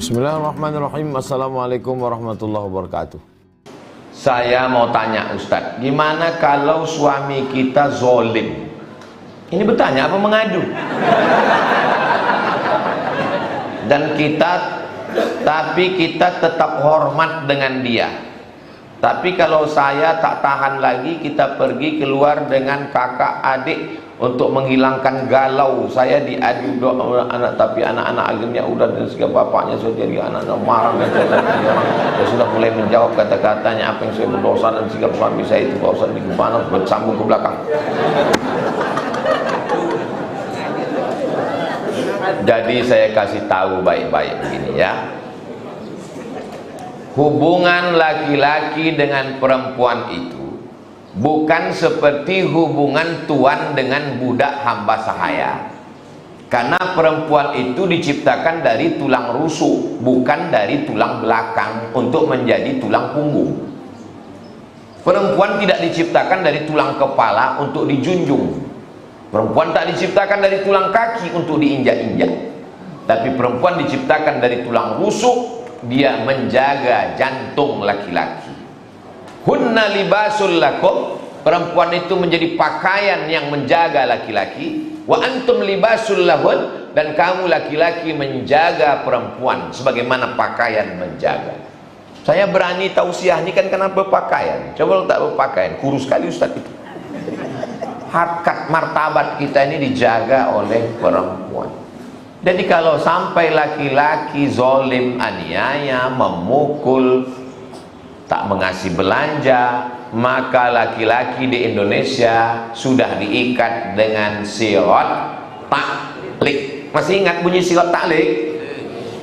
Bismillahirrahmanirrahim. Assalamualaikum warahmatullahi wabarakatuh. Saya mau tanya Ustadz, gimana kalau suami kita zolim? Ini bertanya apa mengadu? Dan tapi kita tetap hormat dengan dia. Tapi kalau saya tak tahan lagi, kita pergi keluar dengan kakak adik untuk menghilangkan galau. Saya diadu anak, tapi anak-anak akhirnya udah, dan segala bapaknya sudah jadi anak-anak marah, dan saya sudah mulai menjawab kata-katanya apa yang saya berdosa, dan sikap suami saya itu dosa di mana bersambung ke belakang. Jadi saya kasih tahu baik-baik begini ya. Hubungan laki-laki dengan perempuan itu bukan seperti hubungan tuan dengan budak hamba sahaya. Karena perempuan itu diciptakan dari tulang rusuk, bukan dari tulang belakang untuk menjadi tulang punggung. Perempuan tidak diciptakan dari tulang kepala untuk dijunjung. Perempuan tak diciptakan dari tulang kaki untuk diinjak-injak. Tapi perempuan diciptakan dari tulang rusuk. Dia menjaga jantung laki-laki. Hunna libasul lakum, perempuan itu menjadi pakaian yang menjaga laki-laki. Wa antum libasul lahun, dan kamu laki-laki menjaga perempuan sebagaimana pakaian menjaga. Saya berani tausiah ini kan karena berpakaian. Coba tak berpakaian, kurus sekali Ustaz itu. Harkat martabat kita ini dijaga oleh perempuan. Jadi kalau sampai laki-laki zolim, aniaya, memukul, tak mengasih belanja, maka laki-laki di Indonesia sudah diikat dengan sirat taklik. Masih ingat bunyi sirat taklik?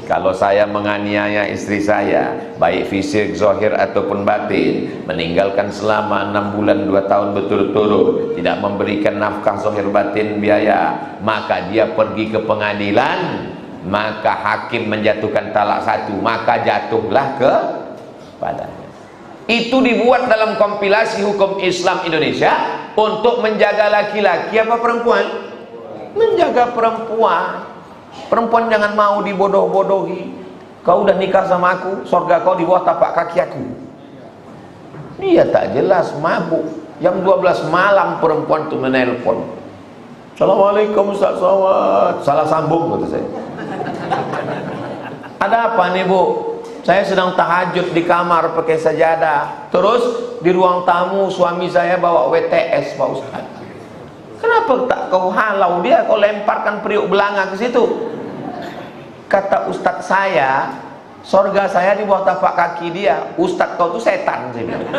Kalau saya menganiaya istri saya, baik fisik, zahir ataupun batin, meninggalkan selama 6 bulan 2 tahun berturut-turut, tidak memberikan nafkah zahir batin biaya, maka dia pergi ke pengadilan, maka hakim menjatuhkan talak 1, maka jatuhlah kepadanya. Itu dibuat dalam kompilasi hukum Islam Indonesia untuk menjaga laki-laki apa perempuan? Menjaga perempuan. Perempuan jangan mau dibodoh-bodohi. Kau udah nikah sama aku, surga kau di bawah tapak kaki aku. Dia tak jelas, mabuk. Jam 12 malam perempuan itu menelpon. Assalamualaikum Ustaz Somad. Salah sambung kata saya. Ada apa nih Bu? Saya sedang tahajud di kamar pakai sajadah. Terus di ruang tamu suami saya bawa WTS Pak Ustaz. Kenapa tak kau halau dia, kau lemparkan periuk belanga ke situ? Kata Ustadz saya, sorga saya di bawah tapak kaki dia. Ustadz kau tuh setan, saya bilang.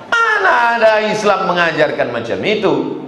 Mana ada Islam mengajarkan macam itu?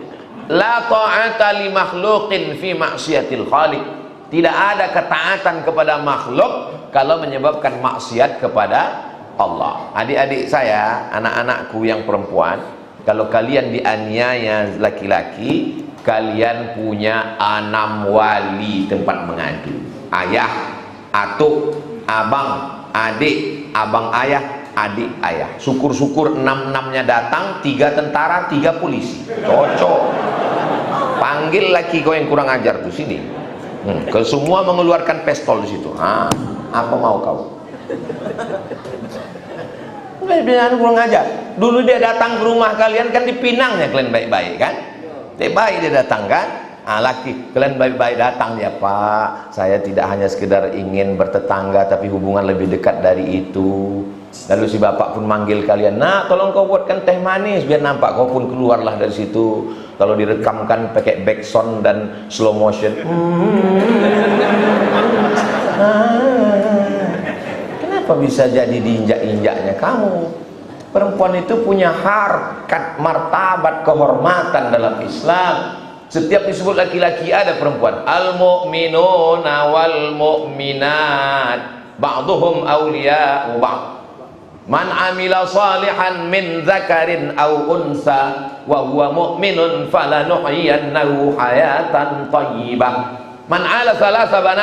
La ta'ata li makhluqin fi maksiatil khaliq. Tidak ada ketaatan kepada makhluk kalau menyebabkan maksiat kepada Allah. Adik-adik saya, anak-anakku yang perempuan, kalau kalian dianiaya laki-laki, kalian punya 6 wali tempat mengadu. Ayah, atuk, abang, adik, abang ayah, adik ayah. Syukur-syukur 6-6-nya datang, 3 tentara, 3 polisi. Cocok. Panggil laki kau yang kurang ajar tuh sini. Ke semua mengeluarkan pistol di situ. Apa mau kau? Jangan kurang ajar. Dulu dia datang ke rumah kalian kan dipinangnya kalian baik-baik kan? Baik dia datang kan? Laki kalian baik-baik datang ya Pak. Saya tidak hanya sekedar ingin bertetangga, tapi hubungan lebih dekat dari itu. Lalu si bapak pun manggil kalian, nah tolong kau buatkan teh manis biar nampak kau pun keluarlah dari situ. Kalau direkamkan pakai backsound dan slow motion. Kenapa bisa jadi diinjak-injaknya kamu? Perempuan itu punya harkat, martabat, kehormatan dalam Islam. Setiap disebut laki-laki ada perempuan. Al-mu'minuna wal mu'minat ba'duhum awliya'u ba'd. Man amila salihan min zakarin aw unsa wa huwa mu'minun falanuhyiyannahu hayatan thayyibah. Man ala salasa banat,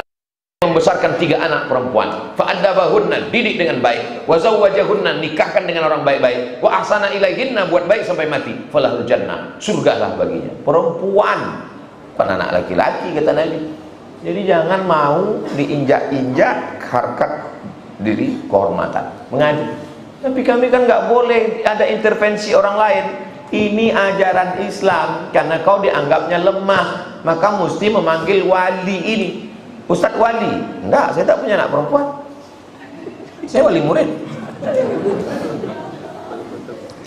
membesarkan 3 anak perempuan, fa'addabahunna, didik dengan baik, wa zawwajahunna, nikahkan dengan orang baik-baik, wa ahsana ilaihinna, buat baik sampai mati, falahul jannah, surgalah baginya. Perempuan, bukan anak laki-laki kata Nabi. Jadi jangan mau diinjak-injak harkat diri kehormatan mengaji. Tapi kami kan nggak boleh ada intervensi orang lain. Ini ajaran Islam. Karena kau dianggapnya lemah, maka mesti memanggil wali ini. Ustadz wali. Enggak, saya tak punya anak perempuan. Saya wali murid.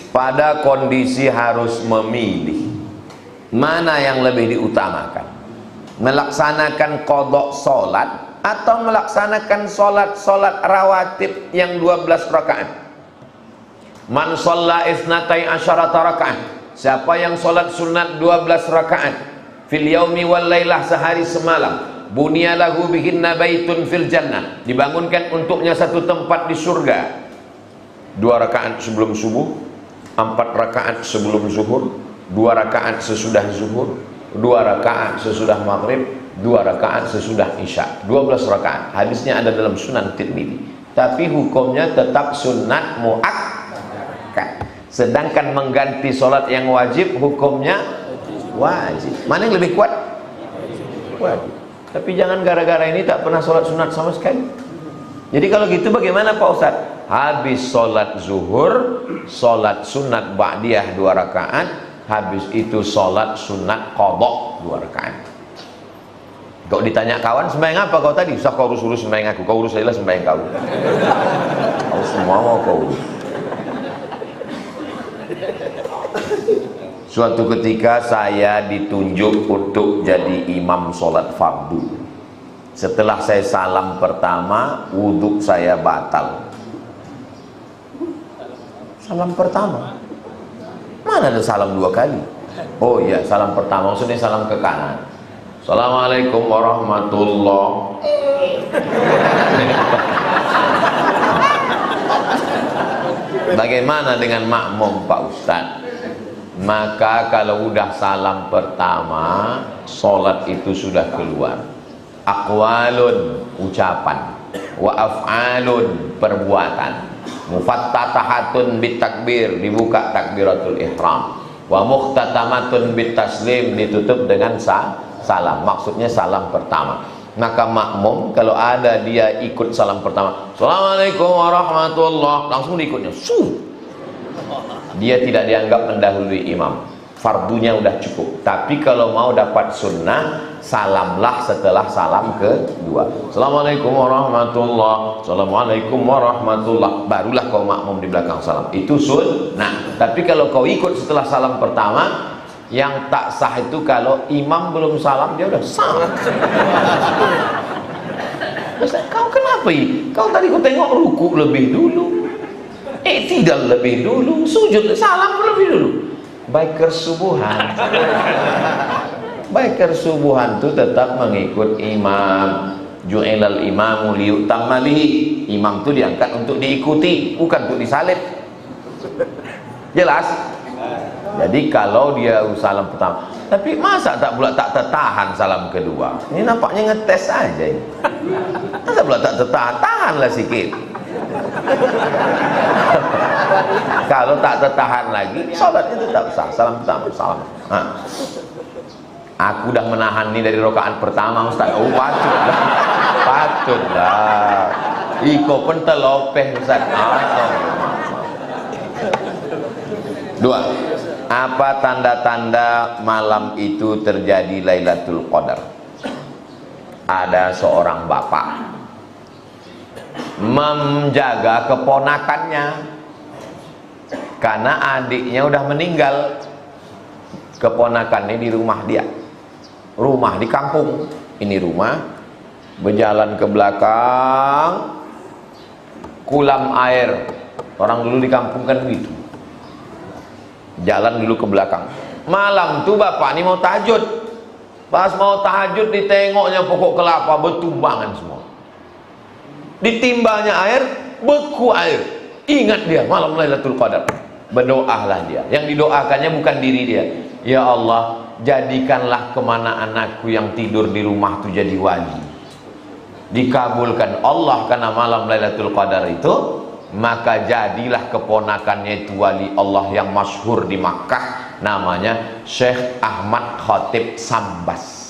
Pada kondisi harus memilih mana yang lebih diutamakan, melaksanakan qadha salat atau melaksanakan salat rawatib yang 12 rakaat. Man shalla isnatai asyarata rakaat, siapa yang salat sunat 12 rakaat fil yaumi wal lailah, sehari semalam, bunya lahu bihinna baitun fil jannah, dibangunkan untuknya satu tempat di surga. 2 rakaat sebelum subuh, 4 rakaat sebelum zuhur, 2 rakaat sesudah zuhur, 2 rakaat sesudah maghrib, 2 rakaat sesudah isya. 12 rakaat. Hadisnya ada dalam Sunan Tirmidzi. Tapi hukumnya tetap sunat muakkad. Sedangkan mengganti sholat yang wajib hukumnya wajib. Mana yang lebih kuat? Wajib. Tapi jangan gara-gara ini tak pernah sholat sunat sama sekali. Jadi kalau gitu bagaimana Pak Ustadz? Habis sholat zuhur, sholat sunat ba'diyah 2 rakaat, habis itu sholat sunat qadha 2 rakaat. Kau ditanya kawan, sembahyang apa kau tadi? Usah kau urus-urus sembahyang aku, kau urus aja lah sembahyang kau. Kau semua mau kau urus. Suatu ketika saya ditunjuk untuk jadi imam sholat fardu. Setelah saya salam pertama, wudhu saya batal. Salam pertama? Mana ada salam 2 kali? Oh iya, salam pertama maksudnya salam ke kanan. Assalamualaikum warahmatullahi. Bagaimana dengan makmum Pak Ustadz? Maka kalau udah salam pertama, sholat itu sudah keluar. Aqwalun, ucapan, wa af'alun, perbuatan, mufattatahatun bitakbir, dibuka takbiratul ihram, wa mukhtatamatun bitaslim, ditutup dengan salam. Maksudnya salam pertama. Maka makmum kalau ada dia ikut salam pertama, Assalamualaikum warahmatullahi, langsung diikutnya. Dia tidak dianggap mendahului imam. Fardunya udah cukup. Tapi kalau mau dapat sunnah, salamlah setelah salam kedua. Assalamualaikum warahmatullahi, Assalamualaikum warahmatullahi, barulah kau makmum di belakang salam. Itu sunnah. Tapi kalau kau ikut setelah salam pertama, yang tak sah itu kalau imam belum salam dia udah sah. Kau kenapa ini? Kau tadi kau tengok ruku lebih dulu, tidak lebih dulu, sujud salam lebih dulu. Baik kersubuhan. Baik kersubuhan itu tetap mengikut imam. Ju'ilal imamu liyutamma bihi. Imam itu diangkat untuk diikuti, bukan untuk disalib. Jelas? Jadi kalau dia salam pertama, tapi masa tak pula tak tertahan salam kedua? Ini nampaknya ngetes aja ini. Masa pula tak tertahan? Tahanlah sikit. Kalau tak tertahan lagi, sholatnya tetap sah. Salam pertama, salam. Aku udah menahan ini dari rakaat pertama, Ustaz. Oh, patutlah. Patutlah. Iko pun terlopeh, Ustaz. Dua. Apa tanda-tanda malam itu terjadi Lailatul Qadar? Ada seorang bapak menjaga keponakannya karena adiknya udah meninggal. Keponakannya di rumah dia, rumah di kampung. Ini rumah, berjalan ke belakang, kulam air. Orang dulu di kampung kan gitu, jalan dulu ke belakang. Malam tuh bapak ini mau tahajud. Pas mau tahajud ditengoknya pokok kelapa bertumbangan semua. Ditimbanya air, beku air. Ingat dia malam Lailatul Qadar. Berdoalah dia. Yang didoakannya bukan diri dia. Ya Allah, jadikanlah kemana anakku yang tidur di rumah itu jadi wali. Dikabulkan Allah karena malam Lailatul Qadar itu, maka jadilah keponakannya itu wali Allah yang masyhur di Makkah, namanya Syekh Ahmad Khatib Sambas.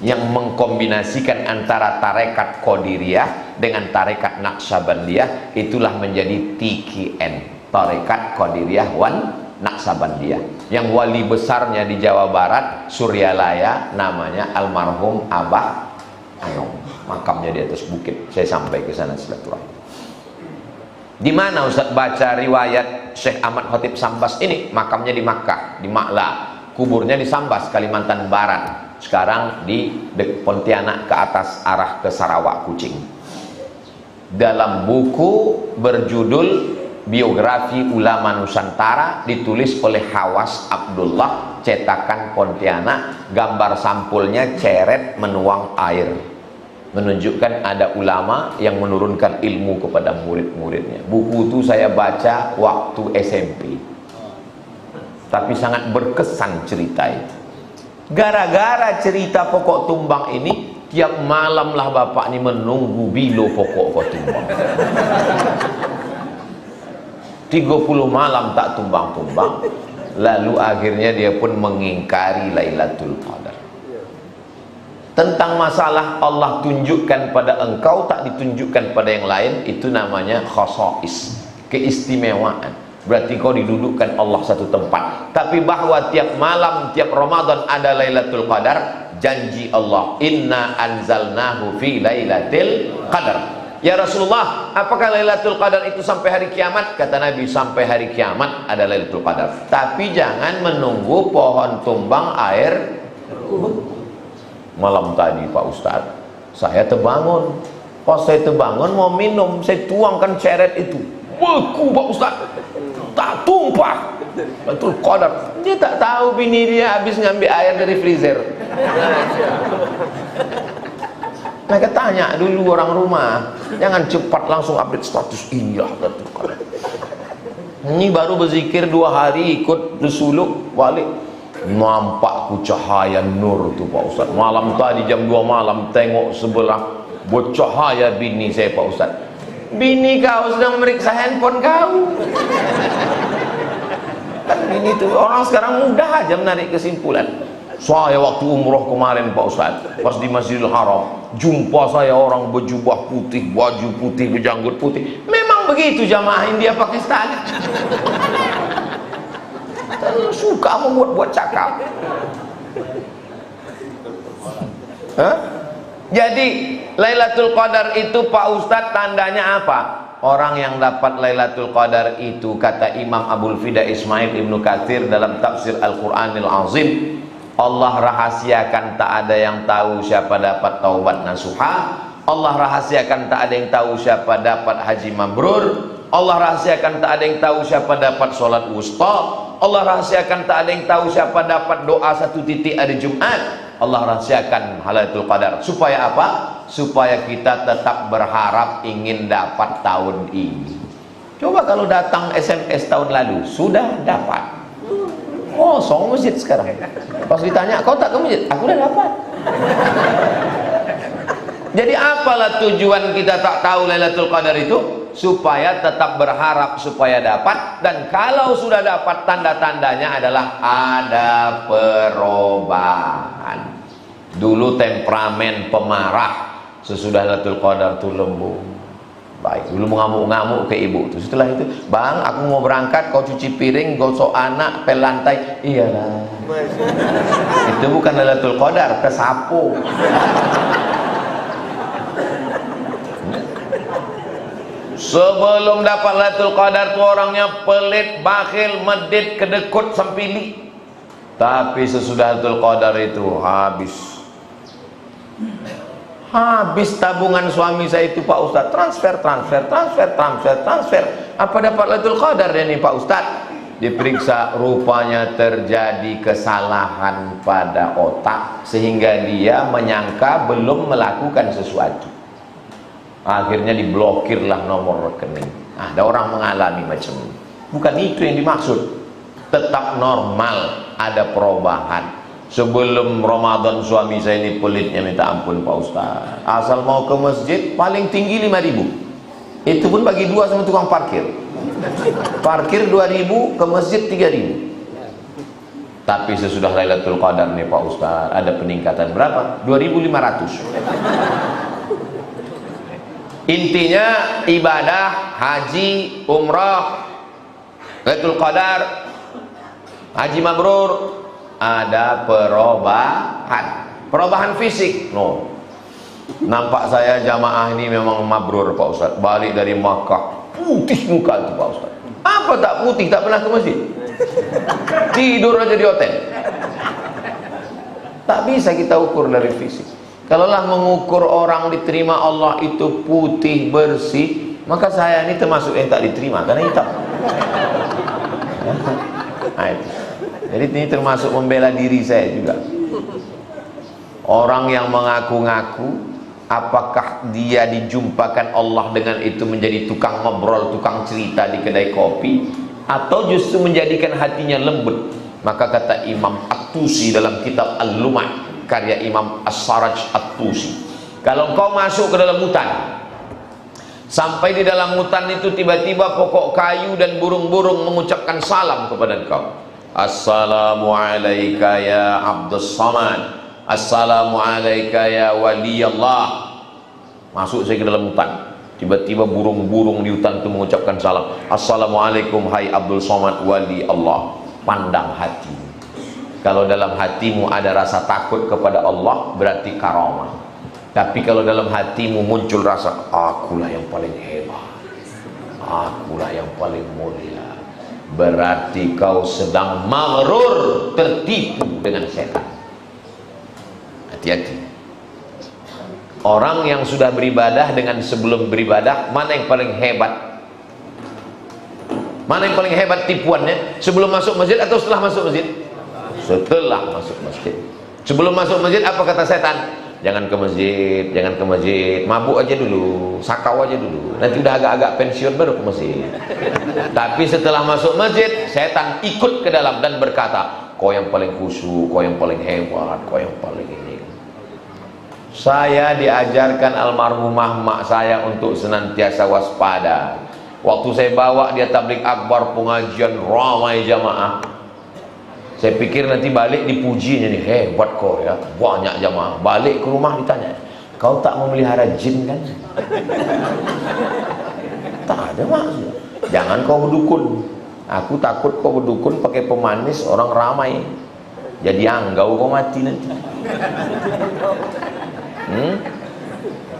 yang mengkombinasikan antara tarekat Qadiriyah dengan tarekat Naqsabandiyah, itulah menjadi TQN, tarekat Qadiriyah wan Naqsabandiyah. Yang wali besarnya di Jawa Barat, Suryalaya, namanya almarhum Abah Anom, makamnya di atas bukit. Saya sampai ke sana silaturahmi. Di mana Ustaz baca riwayat Syekh Ahmad Khatib Sambas ini? Makamnya di Makkah, di Ma'la. Kuburnya di Sambas, Kalimantan Barat. Sekarang di Pontianak ke atas arah ke Sarawak, Kucing. Dalam buku berjudul Biografi Ulama Nusantara, ditulis oleh Hawas Abdullah, cetakan Pontianak, gambar sampulnya ceret menuang air, menunjukkan ada ulama yang menurunkan ilmu kepada murid-muridnya. Buku itu saya baca waktu SMP, tapi sangat berkesan cerita itu. Gara-gara cerita pokok tumbang ini, tiap malam lah bapak ini menunggu bilo pokok tumbang. 30 malam tak tumbang-tumbang. Lalu akhirnya dia pun mengingkari Lailatul Qadar. Tentang masalah Allah tunjukkan pada engkau, tak ditunjukkan pada yang lain, itu namanya khasais, keistimewaan. Berarti kau didudukkan Allah satu tempat. Tapi bahwa tiap malam, tiap Ramadan ada Lailatul Qadar, janji Allah, inna anzalnahu fi Lailatul Qadar. Ya Rasulullah, apakah Lailatul Qadar itu sampai hari kiamat? Kata Nabi, sampai hari kiamat ada Lailatul Qadar. Tapi jangan menunggu pohon tumbang air. Malam tadi Pak Ustadz, saya terbangun. Pas saya terbangun mau minum, saya tuangkan ceret itu, beku Pak Ustadz, tak tumpah. Lailatul Qadar. Dia tak tahu bini dia habis ngambil air dari freezer. Mereka tanya dulu orang rumah, jangan cepat langsung update status. Iya, Lailatul Qadar. Ini baru berzikir 2 hari, ikut bersuluk balik, nampakku cahaya nur tuh Pak Ustadz. Malam tadi jam 2 malam tengok sebelah bercahaya bini saya Pak Ustadz. Bini kau sedang meriksa handphone kau. Kan bini tuh orang sekarang mudah aja menarik kesimpulan. Saya waktu umroh kemarin Pak Ustadz, pas di Masjidil Haram, jumpa saya orang berjubah putih, baju putih, berjanggut putih. Memang begitu jamaah India Pakistan. Suka membuat-buat cakap. Hah? Jadi Lailatul Qadar itu Pak Ustadz tandanya apa? Orang yang dapat Lailatul Qadar itu, kata Imam Abul Fida Ismail Ibnu Katsir dalam tafsir Al-Quranil Azim, Allah rahasiakan tak ada yang tahu siapa dapat taubat nasuha. Allah rahasiakan tak ada yang tahu siapa dapat haji mabrur. Allah rahasiakan tak ada yang tahu siapa dapat sholat wusta. Allah rahasiakan tak ada yang tahu siapa dapat doa 1 titik hari Jumat. Allah rahasiakan Lailatul Qadar. Supaya apa? Supaya kita tetap berharap ingin dapat tahun ini. Coba kalau datang SMS tahun lalu, sudah dapat. Kosong masjid sekarang. Pas ditanya, kau tak ke masjid? Aku udah dapat. Jadi apalah tujuan kita tak tahu Lailatul Qadar itu? Supaya tetap berharap supaya dapat. Dan kalau sudah dapat, tanda-tandanya adalah ada perubahan. Dulu temperamen pemarah, sesudah Lailatul Qadar itu lembut, baik. Dulu mengamuk-ngamuk ke ibu tuh. Setelah itu, bang, aku mau berangkat, kau cuci piring, gosok anak, pel lantai. Iyalah, itu bukan Lailatul Qadar, kesapu. Sebelum dapat Lailatul Qadar tuh orangnya pelit, bakhil, medit, kedekut, sempili. Tapi sesudah Lailatul Qadar itu habis tabungan suami saya itu Pak Ustadz, transfer. Apa dapat Lailatul Qadar dia nih Pak Ustadz? Diperiksa, rupanya terjadi kesalahan pada otak sehingga dia menyangka belum melakukan sesuatu. Akhirnya diblokirlah nomor rekening. Ada orang mengalami macam ini. Bukan itu yang dimaksud. Tetap normal, ada perubahan. Sebelum Ramadan suami saya ini pelitnya minta ampun Pak Ustaz. Asal mau ke masjid paling tinggi 5.000. Itu pun bagi 2 sama tukang parkir. Parkir 2.000, ke masjid 3.000. Tapi sesudah Lailatul Qadar nih Pak Ustaz, ada peningkatan berapa? 2.500. Intinya ibadah haji, umrah, Lailatul Qadar, haji mabrur, ada perubahan fisik. No, nampak saya jamaah ini memang mabrur Pak Ustaz, balik dari Makkah putih muka itu Pak Ustaz. Apa tak putih, tak pernah ke masjid, tidur aja di hotel. Tak bisa kita ukur dari fisik. Kalaulah mengukur orang diterima Allah itu putih bersih, maka saya ini termasuk yang tak diterima karena hitam. Nah, itu. Jadi ini termasuk membela diri saya juga. Orang yang mengaku-ngaku, apakah dia dijumpakan Allah dengan itu menjadi tukang ngobrol, tukang cerita di kedai kopi, atau justru menjadikan hatinya lembut? Maka kata Imam At-Tusi dalam kitab Al-Lumah, karya Imam As-Saraj At-Tusi, kalau engkau masuk ke dalam hutan, sampai di dalam hutan itu tiba-tiba pokok kayu dan burung-burung mengucapkan salam kepada engkau, Assalamualaikum ya Abdus Samad, Assalamualaikum ya Waliyallah. Masuk saya ke dalam hutan, tiba-tiba burung-burung di hutan itu mengucapkan salam, Assalamualaikum hai Abdul Somad Wali Allah. Pandang hati. Kalau dalam hatimu ada rasa takut kepada Allah, berarti karamah. Tapi kalau dalam hatimu muncul rasa akulah yang paling hebat, akulah yang paling mulia, berarti kau sedang maghrur, tertipu dengan setan. Hati-hati. Orang yang sudah beribadah dengan sebelum beribadah, mana yang paling hebat? Mana yang paling hebat tipuannya? Sebelum masuk masjid atau setelah masuk masjid? Setelah masuk masjid. Sebelum masuk masjid apa kata setan? Jangan ke masjid, jangan ke masjid, mabuk aja dulu, sakau aja dulu, nanti udah agak-agak pensiun baru ke masjid. Tapi setelah masuk masjid, setan ikut ke dalam dan berkata, kau yang paling khusyuk, kau yang paling hebat, kau yang paling ini. Saya diajarkan almarhumah mak saya untuk senantiasa waspada. Waktu saya bawa dia tabligh akbar, pengajian ramai jamaah, saya pikir nanti balik dipujinya nih, hebat kau ya, banyak jamaah. Balik ke rumah ditanya, kau tak memelihara jin kan? Tak ada maksud. Jangan kau berdukun. Aku takut kau berdukun pakai pemanis, orang ramai, jadi anggau kau mati nanti.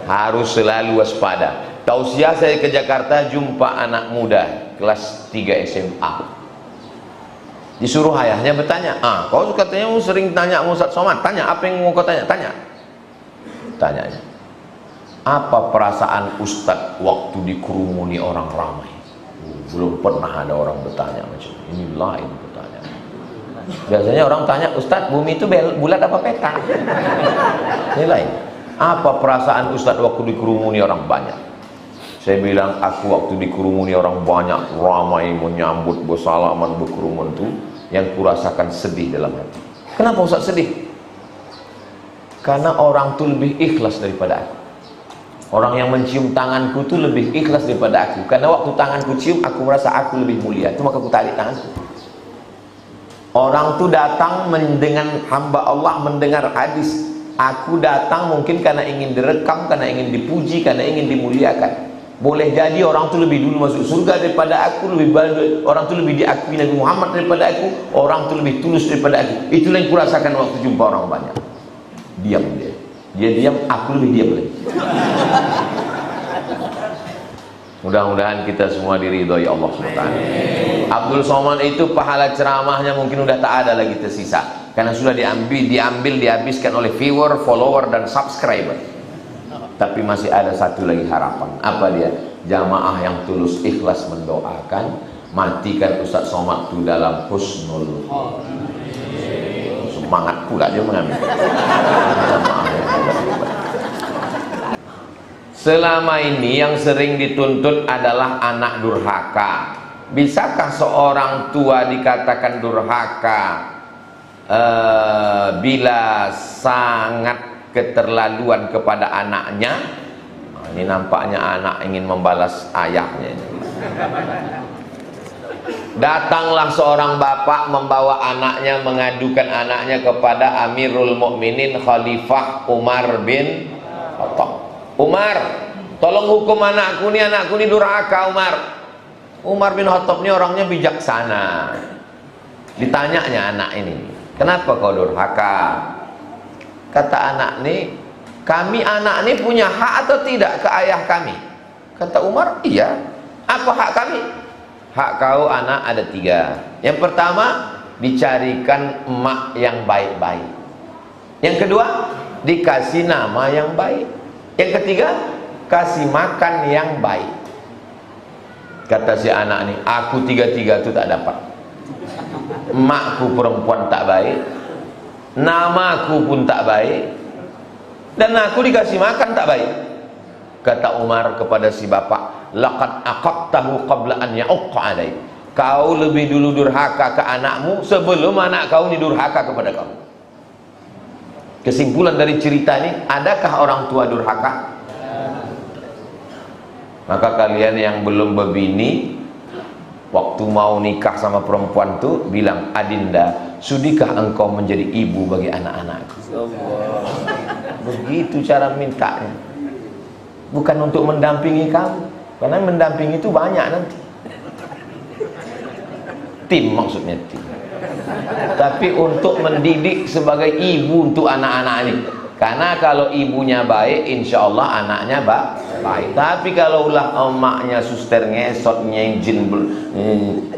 Harus selalu waspada. Tausiah saya ke Jakarta, jumpa anak muda kelas 3 SMA. Disuruh ayahnya bertanya, kau katanya sering tanya Ustaz Somad, tanya apa yang mau kau tanya? Tanyanya, apa perasaan Ustaz waktu dikerumuni orang ramai? Belum pernah ada orang bertanya macam ini. Lain bertanya. Biasanya orang tanya, Ustaz bumi itu bulat apa petak? Ini lain. Apa perasaan Ustaz waktu dikerumuni orang banyak? Saya bilang, aku waktu dikerumuni orang banyak, ramai menyambut, bersalaman, berkerumun itu, yang kurasakan sedih dalam hati. Kenapa Ustaz sedih? Karena orang itu lebih ikhlas daripada aku. Orang yang mencium tanganku itu lebih ikhlas daripada aku. Karena waktu tanganku cium, aku merasa aku lebih mulia. Itu maka aku tarik tanganku. Orang itu datang dengan hamba Allah mendengar hadis. Aku datang mungkin karena ingin direkam, karena ingin dipuji, karena ingin dimuliakan. Boleh jadi orang itu lebih dulu masuk surga daripada aku, orang itu lebih diakui Nabi Muhammad daripada aku, orang itu lebih tulus daripada aku. Itulah yang kurasakan waktu jumpa orang banyak. Diam dia diam, aku lebih diam lagi. Mudah-mudahan kita semua diridhoi Allah SWT. Abdul Somad itu pahala ceramahnya mungkin udah tak ada lagi tersisa, karena sudah dihabiskan oleh viewer, follower dan subscriber. Tapi masih ada satu lagi harapan. Apa dia? Jamaah yang tulus ikhlas mendoakan, matikan Ustaz Somad itu dalam husnul. Semangat pula dia mengambil. Selama ini yang sering dituntut adalah anak durhaka. Bisakah seorang tua dikatakan durhaka bila sangat keterlaluan kepada anaknya? Ini nampaknya anak ingin membalas ayahnya. Datanglah seorang bapak membawa anaknya, mengadukan anaknya kepada Amirul Mukminin Khalifah Umar bin Khattab. Umar, tolong hukum anakku nih durhaka. Umar bin Khattab ini orangnya bijaksana. Ditanyanya anak ini, kenapa kau durhaka? Kata anak ini, kami anak ini punya hak atau tidak ke ayah kami? Kata Umar, iya. Apa hak kami? Hak kau anak ada 3. Yang pertama, dicarikan emak yang baik-baik. Yang kedua, dikasih nama yang baik. Yang ketiga, kasih makan yang baik. Kata si anak ini, aku 3 itu tak dapat. Emakku perempuan tak baik, namaku pun tak baik, dan aku dikasih makan tak baik. Kata Umar kepada si bapak, laqad aqaqtahu qabla an ya'uqqa alaik. Kau lebih dulu durhaka ke anakmu sebelum anak kau ini durhaka kepada kamu. Kesimpulan dari cerita ini, adakah orang tua durhaka? Maka kalian yang belum berbini, waktu mau nikah sama perempuan tuh bilang, adinda, sudikah engkau menjadi ibu bagi anak-anakku? Begitu cara mintanya. Bukan untuk mendampingi kamu, karena mendampingi itu banyak nanti. Tim maksudnya tim. Tapi untuk mendidik sebagai ibu untuk anak-anak ini. Karena kalau ibunya baik, insya Allah anaknya baik. Tapi kalau ulah emaknya suster ngesot, nyenjin,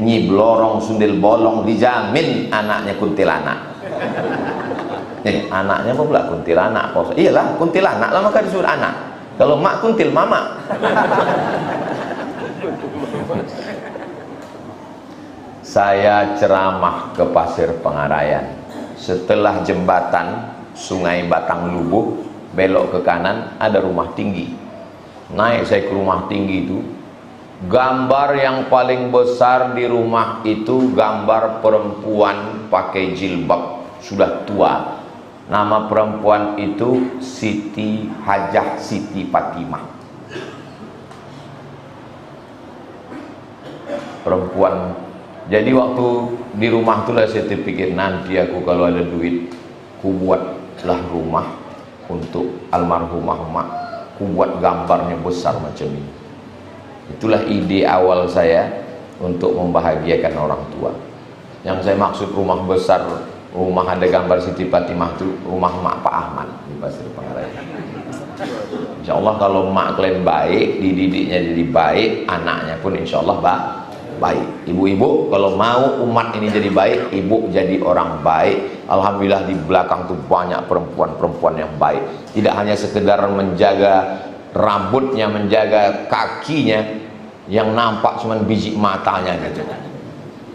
nyiblorong, sundel bolong, dijamin anaknya kuntilanak. Anaknya apa pula kuntilanak? Iyalah kuntilanak lah, maka disuruh anak. Kalau mak kuntil mama. Saya ceramah ke Pasir Pengarayan. Setelah jembatan Sungai Batang Lubuh, belok ke kanan ada rumah tinggi. Naik saya ke rumah tinggi itu, gambar yang paling besar di rumah itu gambar perempuan pakai jilbab, sudah tua. Nama perempuan itu Siti Hajah Siti Fatimah. Perempuan. Jadi waktu di rumah itulah saya terpikir, nanti aku kalau ada duit, ku buatlah rumah untuk almarhumah emak, ku buat gambarnya besar macam ini. Itulah ide awal saya untuk membahagiakan orang tua. Yang saya maksud rumah besar, rumah ada gambar Siti Fatimah itu rumah mak Pak Ahmad di Pasir Pengarayan. Insya Allah kalau mak kalian baik, dididiknya jadi baik, anaknya pun insya Allah baik. Ibu-ibu kalau mau umat ini jadi baik, ibu jadi orang baik. Alhamdulillah di belakang tuh banyak perempuan-perempuan yang baik. Tidak hanya sekedar menjaga rambutnya, menjaga kakinya, yang nampak cuma biji matanya gitu.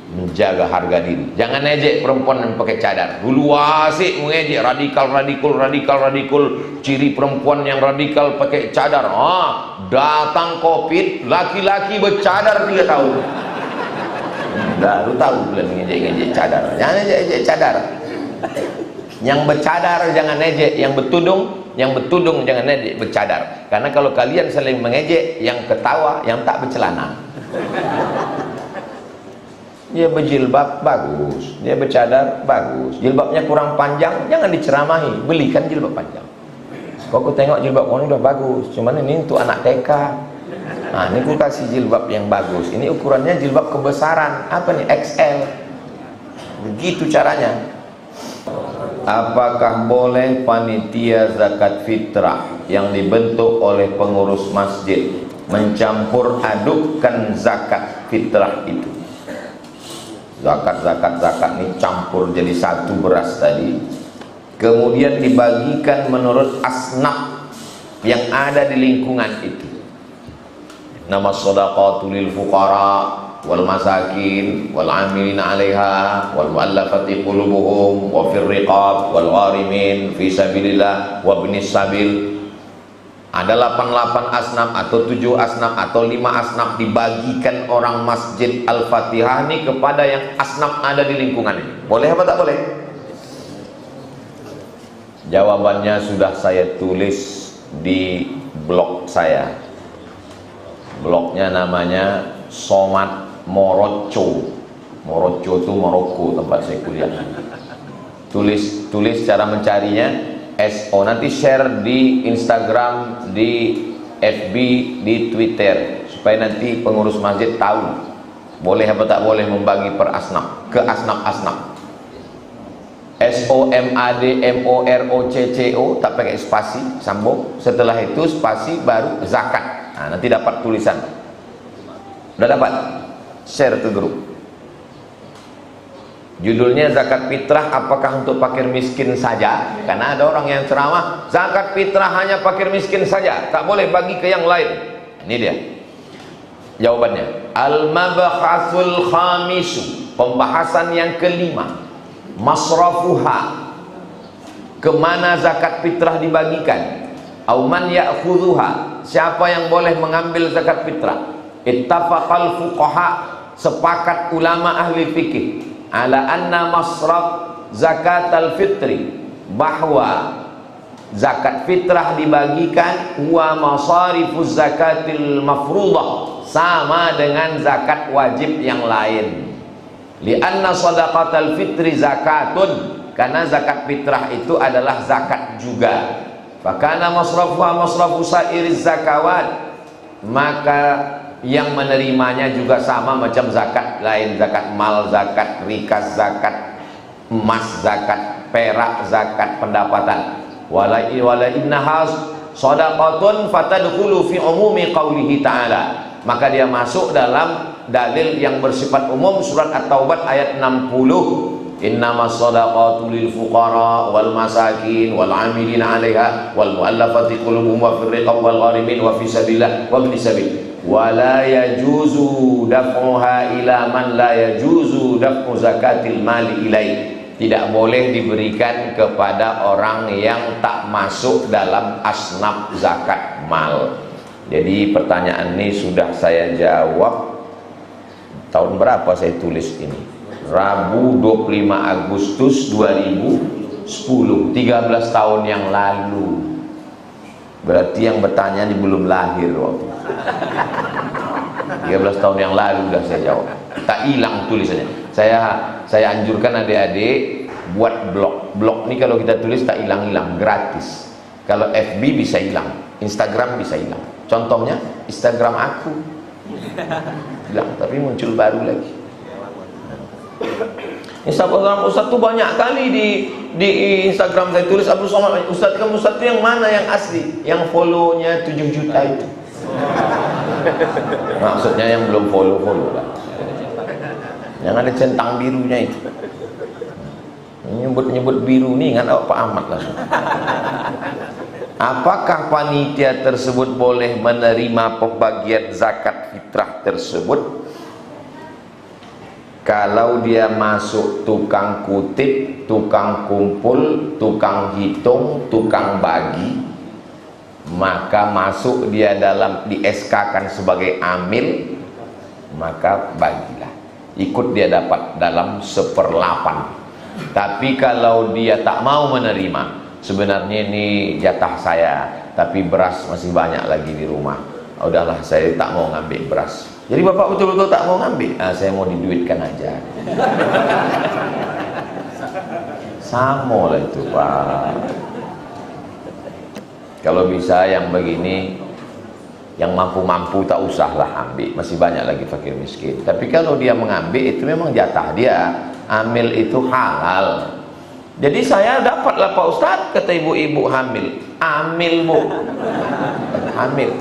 Menjaga harga diri. Jangan ejek perempuan yang pakai cadar. Dulu asik mengejek radikal. Ciri perempuan yang radikal pakai cadar. Datang Covid, laki-laki bercadar 3 tahun. Baru tahu bulan ngejek cadar. Jangan ejek cadar. Yang bercadar jangan ejek, yang bertudung jangan ejek bercadar. Karena kalau kalian saling mengejek, yang ketawa yang tak bercelana. Dia berjilbab bagus, dia bercadar bagus, jilbabnya kurang panjang jangan diceramahi, belikan jilbab panjang. Kau aku tengok jilbab kau ini udah bagus, cuman ini untuk anak TK. Nah ini aku kasih jilbab yang bagus, ini ukurannya jilbab kebesaran, apa nih, XL. Begitu caranya. Apakah boleh panitia zakat fitrah yang dibentuk oleh pengurus masjid mencampur adukkan zakat fitrah itu? Zakat ini campur jadi satu beras tadi, kemudian dibagikan menurut asnaf yang ada di lingkungan itu. Nama shadaqatul lil fuqara wal masakin wal amilina 'alaiha wal mu'allafati qulubuhum wa fir riqab wal gharimin fi sabilillah wa ibnis sabil. Ada 88 asnaf atau 7 asnaf atau 5 asnaf, dibagikan orang Masjid Al-Fatihah ini kepada yang asnaf ada di lingkungan ini. Boleh apa tak boleh? Jawabannya sudah saya tulis di blog saya. Blognya namanya Somad Moroco Moroco itu Maroko tempat saya kuliah. Tulis cara mencarinya SO, nanti share di Instagram, di FB, di Twitter, supaya nanti pengurus masjid tahu boleh apa tak boleh membagi per asnaf, ke asnaf-asnaf. SOMADMOROCCO, tak pakai spasi, sambung. Setelah itu spasi baru zakat. Nah, nanti dapat tulisan. Udah dapat? Share ke grup. Judulnya zakat fitrah apakah untuk fakir miskin saja? Karena ada orang yang ceramah zakat fitrah hanya fakir miskin saja, tak boleh bagi ke yang lain. Ini dia jawabannya. Al-mabhasul khamisu, pembahasan yang kelima, masrafuha, kemana zakat fitrah dibagikan. Auman ya'khudhuha, siapa yang boleh mengambil zakat fitrah. Ittafaqal fuqaha, sepakat ulama ahli fikih, ala anna masraf zakat al-fitri, bahwa zakat fitrah dibagikan wa masarifuz zakatil mafruḍah, sama dengan zakat wajib yang lain. Lianna sadaqatal fitri zakatun, karena zakat fitrah itu adalah zakat juga. Fakana masrafuha masrafu sairiz zakawat, maka yang menerimanya juga sama macam zakat lain, zakat mal, zakat rikas, zakat emas, zakat perak, zakat pendapatan. Wala innaha shadaqatun fatadkhulu fi umumi qaulihi ta'ala, maka dia masuk dalam dalil yang bersifat umum surat At-Taubah ayat 60. Innamas shadaqatu lil fuqara wal masakin wal 'amilina 'alaiha wal mu'allafati qulubuhum wa fir riqab wal gharimin wa fi sabilillah wa ibnis sabil. Wala yajuzu daf'uha ila man la yajuzu daf'u zakatil mali ilaih. Tidak boleh diberikan kepada orang yang tak masuk dalam asnaf zakat mal. Jadi pertanyaan ini sudah saya jawab. Tahun berapa saya tulis ini? Rabu 25 Agustus 2010, 13 tahun yang lalu. Berarti yang bertanya ini belum lahir waktu 13 tahun yang lalu sudah saya jawab. Tak hilang tulisannya. Saya anjurkan adik-adik buat blog. Blog ini kalau kita tulis tak hilang-hilang, gratis. Kalau FB bisa hilang, Instagram bisa hilang. Contohnya Instagram aku hilang, tapi muncul baru lagi. Instagram Ustaz tuh banyak kali di Instagram saya tulis Abdul Somad. Ustaz, kamu Ustaz itu yang mana yang asli? Yang follow-nya 7 juta itu. Maksudnya yang belum follow lah. Yang ada centang birunya itu. Nyebut biru nih kan Pak Ahmad langsung. Apakah panitia tersebut boleh menerima pembagian zakat fitrah tersebut? Kalau dia masuk tukang kutip, tukang kumpul, tukang hitung, tukang bagi, maka masuk dia dalam di SK-kan sebagai amil, maka bagilah, ikut dia dapat dalam 1/8. Tapi kalau dia tak mau menerima, sebenarnya ini jatah saya, tapi beras masih banyak lagi di rumah, udahlah saya tak mau ngambil beras. Jadi bapak betul-betul tak mau ngambil? Saya mau diduitkan aja. Sama lah itu Pak. Kalau bisa yang begini, yang mampu-mampu tak usahlah ambil, masih banyak lagi fakir miskin. Tapi kalau dia mengambil, itu memang jatah dia. Amil itu halal. Jadi saya dapatlah Pak Ustadz, kata ibu-ibu hamil. Amil bu, hamil.